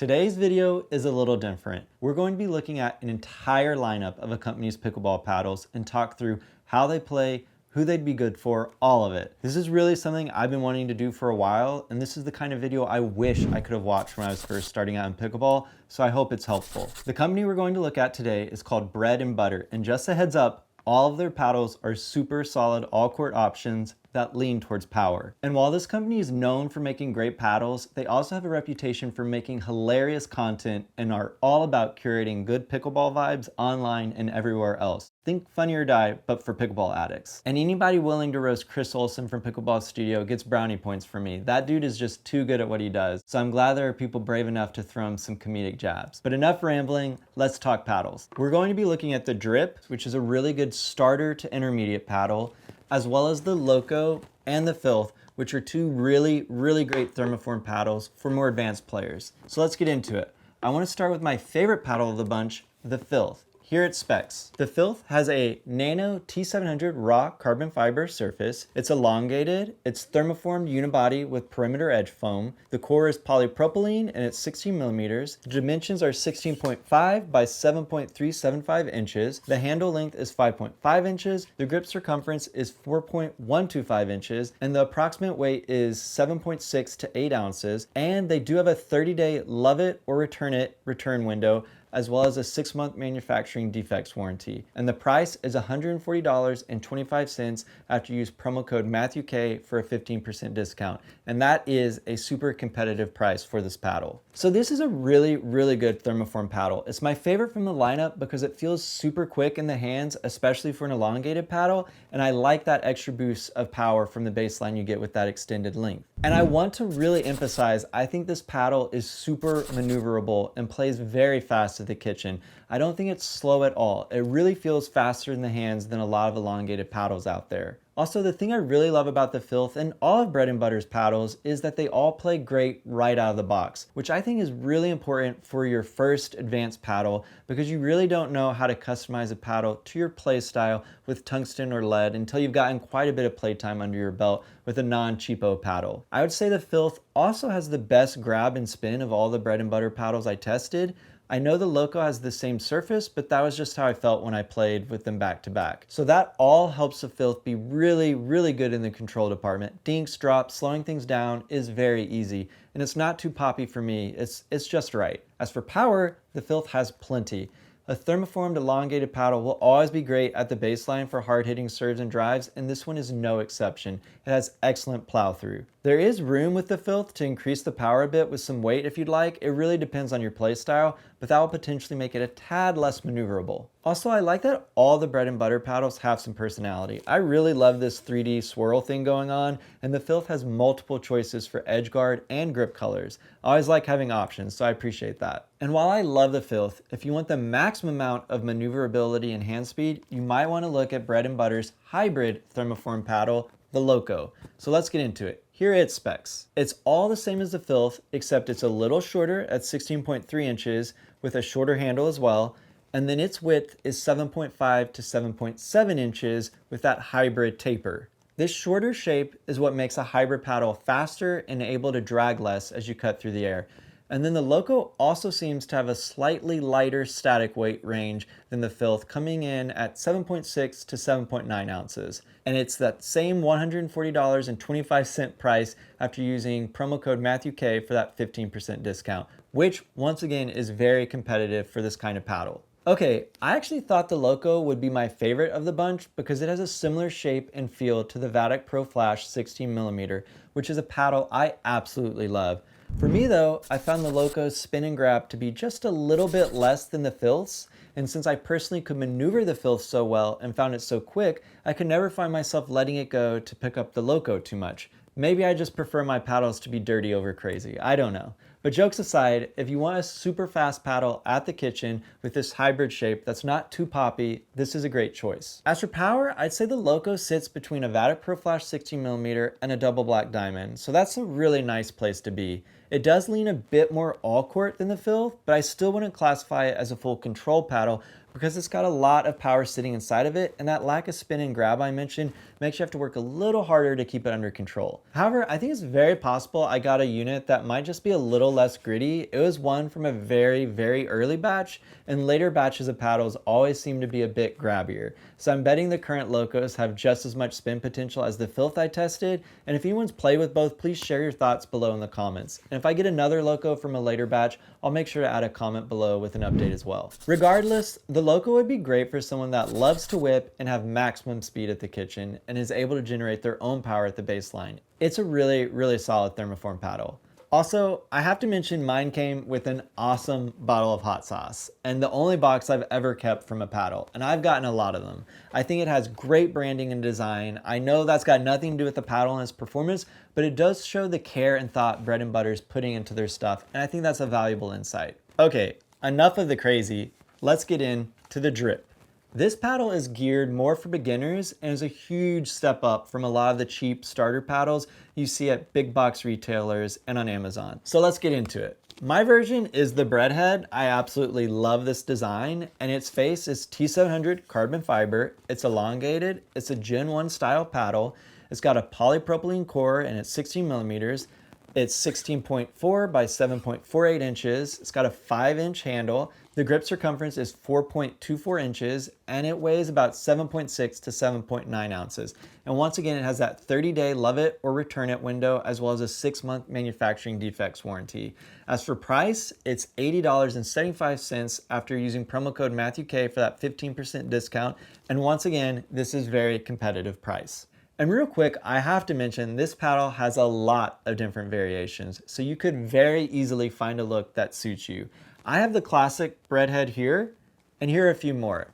Today's video is a little different. We're going to be looking at an entire lineup of a company's pickleball paddles and talk through how they play, who they'd be good for, all of it. This is really something I've been wanting to do for a while, and this is the kind of video I wish I could have watched when I was first starting out in pickleball, so I hope it's helpful. The company we're going to look at today is called Bread and Butter, and just a heads up, all of their paddles are super solid all-court options that lean towards power. And while this company is known for making great paddles, they also have a reputation for making hilarious content and are all about curating good pickleball vibes online and everywhere else. Think Funny or Die, but for pickleball addicts. And anybody willing to roast Chris Olsen from Pickleball Studio gets brownie points from me. That dude is just too good at what he does, so I'm glad there are people brave enough to throw him some comedic jabs. But enough rambling, let's talk paddles. We're going to be looking at the Drip, which is a really good starter to intermediate paddle, as well as the Loco and the Filth, which are two really great thermoform paddles for more advanced players. So let's get into it. I want to start with my favorite paddle of the bunch, the Filth. Here at specs. The Filth has a Nano T700 raw carbon fiber surface. It's elongated, it's thermoformed unibody with perimeter edge foam. The core is polypropylene and it's 16 millimeters. The dimensions are 16.5 by 7.375 inches. The handle length is 5.5 inches. The grip circumference is 4.125 inches and the approximate weight is 7.6 to 8 ounces. And they do have a 30-day love it or return it return window, as well as a 6-month manufacturing defects warranty. And the price is $140.25 after you use promo code MatthewK for a 15% discount. And that is a super competitive price for this paddle. So this is a really good thermoform paddle. It's my favorite from the lineup because it feels super quick in the hands, especially for an elongated paddle. And I like that extra boost of power from the baseline you get with that extended length. And I want to really emphasize, I think this paddle is super maneuverable and plays very fast to the kitchen. I don't think it's slow at all. It really feels faster in the hands than a lot of elongated paddles out there. Also, the thing I really love about the Filth and all of Bread and Butter's paddles is that they all play great right out of the box, which I think is really important for your first advanced paddle because you really don't know how to customize a paddle to your play style with tungsten or lead until you've gotten quite a bit of playtime under your belt with a non-cheapo paddle. I would say the Filth also has the best grab and spin of all the Bread and Butter paddles I tested. I know the Loco has the same surface, but that was just how I felt when I played with them back to back. So that all helps the Filth be really good in the control department. Dinks, drops, slowing things down is very easy, and it's not too poppy for me. It's just right. As for power, the Filth has plenty. A thermoformed elongated paddle will always be great at the baseline for hard-hitting serves and drives, and this one is no exception. It has excellent plow through. There is room with the Filth to increase the power a bit with some weight if you'd like. It really depends on your play style, but that will potentially make it a tad less maneuverable. Also, I like that all the Bread and Butter paddles have some personality. I really love this 3D swirl thing going on, and the Filth has multiple choices for edge guard and grip colors. I always like having options, so I appreciate that. And while I love the Filth, if you want the maximum amount of maneuverability and hand speed, you might want to look at Bread and Butter's hybrid thermoform paddle, the Loco. So let's get into it. Here are its specs. It's all the same as the Filth, except it's a little shorter at 16.3 inches with a shorter handle as well. And then its width is 7.5 to 7.7 inches with that hybrid taper. This shorter shape is what makes a hybrid paddle faster and able to drag less as you cut through the air. And then the Loco also seems to have a slightly lighter static weight range than the Filth, coming in at 7.6 to 7.9 ounces. And it's that same $140.25 price after using promo code MatthewK for that 15% discount, which once again is very competitive for this kind of paddle. Okay, I actually thought the Loco would be my favorite of the bunch because it has a similar shape and feel to the Vatic Pro Flash 16mm, which is a paddle I absolutely love. For me though, I found the Loco's spin and grab to be just a little bit less than the Filth's, and since I personally could maneuver the Filth so well and found it so quick, I could never find myself letting it go to pick up the Loco too much. Maybe I just prefer my paddles to be dirty over crazy, I don't know. But jokes aside, if you want a super fast paddle at the kitchen with this hybrid shape that's not too poppy, this is a great choice. As for power, I'd say the Loco sits between a Vatic Pro Flash 16mm and a double black diamond, so that's a really nice place to be. It does lean a bit more all-court than the Filth, but I still wouldn't classify it as a full control paddle because it's got a lot of power sitting inside of it, and that lack of spin and grab I mentioned makes you have to work a little harder to keep it under control. However, I think it's very possible I got a unit that might just be a little less gritty. It was one from a very, very early batch, and later batches of paddles always seem to be a bit grabbier. So I'm betting the current Locos have just as much spin potential as the Filth I tested, and if anyone's played with both, please share your thoughts below in the comments. And if I get another Loco from a later batch, I'll make sure to add a comment below with an update as well. Regardless, the Loco would be great for someone that loves to whip and have maximum speed at the kitchen and is able to generate their own power at the baseline. It's a really, really solid thermoform paddle. Also, I have to mention mine came with an awesome bottle of hot sauce, and the only box I've ever kept from a paddle, and I've gotten a lot of them. I think it has great branding and design. I know that's got nothing to do with the paddle and its performance, but it does show the care and thought Bread and Butter's putting into their stuff, and I think that's a valuable insight. Okay, enough of the crazy. Let's get into the drip. This paddle is geared more for beginners and is a huge step up from a lot of the cheap starter paddles you see at big box retailers and on Amazon. So let's get into it. My version is the Breadhead. I absolutely love this design, and its face is T700 carbon fiber. It's elongated. It's a Gen 1 style paddle. It's got a polypropylene core and it's 16 millimeters. It's 16.4 by 7.48 inches. It's got a 5-inch handle. The grip circumference is 4.24 inches, and it weighs about 7.6 to 7.9 ounces. And once again, it has that 30-day love it or return it window, as well as a 6-month manufacturing defects warranty. As for price, it's $80.75 after using promo code MatthewK for that 15% discount. And once again, this is very competitive price. And real quick, I have to mention this paddle has a lot of different variations, so you could very easily find a look that suits you. I have the classic Breadhead here, and here are a few more.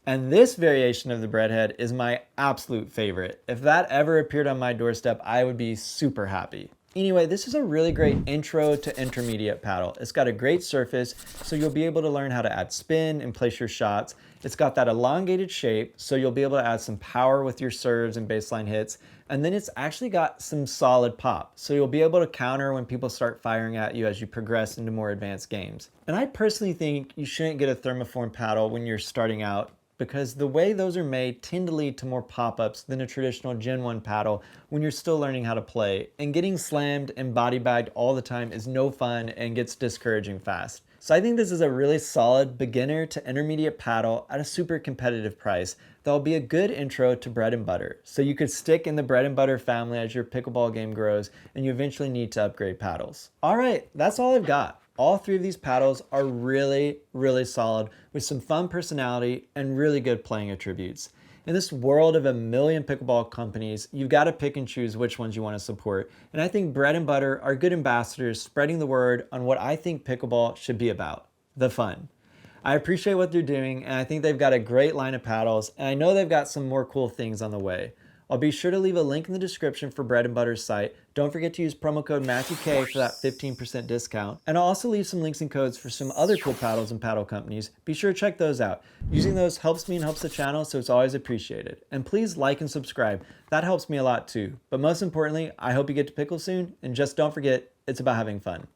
And this variation of the Breadhead is my absolute favorite. If that ever appeared on my doorstep, I would be super happy. Anyway, this is a really great intro to intermediate paddle. It's got a great surface, so you'll be able to learn how to add spin and place your shots. It's got that elongated shape, so you'll be able to add some power with your serves and baseline hits. And then it's actually got some solid pop, so you'll be able to counter when people start firing at you as you progress into more advanced games. And I personally think you shouldn't get a thermoform paddle when you're starting out, because the way those are made tend to lead to more pop-ups than a traditional Gen 1 paddle when you're still learning how to play. And getting slammed and body bagged all the time is no fun and gets discouraging fast. So I think this is a really solid beginner to intermediate paddle at a super competitive price that will be a good intro to Bread and Butter. So you could stick in the Bread and Butter family as your pickleball game grows and you eventually need to upgrade paddles. All right, that's all I've got. All three of these paddles are really, really solid with some fun personality and really good playing attributes. In this world of a million pickleball companies, you've got to pick and choose which ones you want to support. And I think Bread and Butter are good ambassadors spreading the word on what I think pickleball should be about, the fun. I appreciate what they're doing, and I think they've got a great line of paddles, and I know they've got some more cool things on the way. I'll be sure to leave a link in the description for Bread and Butter's site. Don't forget to use promo code MatthewK for that 15% discount. And I'll also leave some links and codes for some other cool paddles and paddle companies. Be sure to check those out. Using those helps me and helps the channel, so it's always appreciated. And please like and subscribe. That helps me a lot too. But most importantly, I hope you get to pickle soon, and just don't forget, it's about having fun.